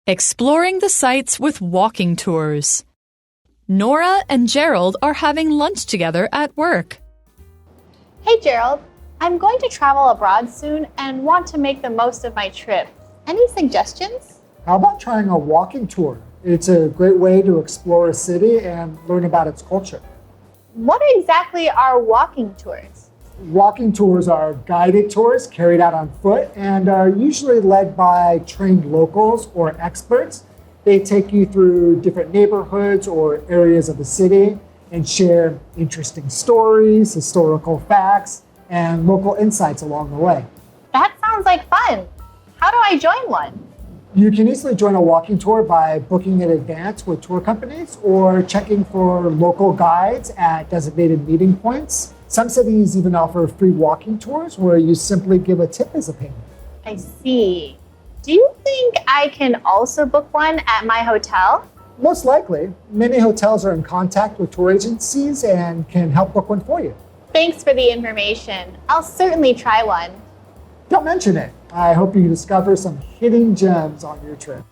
Exploring the sites with walking tours. Nora and Gerald are having lunch together at work. Hey Gerald, I'm going to travel abroad soon and want to make the most of my trip. Any suggestions? How about trying a walking tour? It's a great way to explore a city and learn about its culture. What exactly are walking tours? Walking tours are guided tours carried out on foot and are usually led by trained locals or experts. They take you through different neighborhoods or areas of the city and share interesting stories, historical facts, and local insights along the way. That sounds like fun. How do I join one? You can easily join a walking tour by booking in advance with tour companies or checking for local guides at designated meeting points. Some cities even offer free walking tours where you simply give a tip as a payment. I see. Do you think I can also book one at my hotel? Most likely. Many hotels are in contact with tour agencies and can help book one for you. Thanks for the information. I'll certainly try one. Don't mention it. I hope you discover some hidden gems on your trip.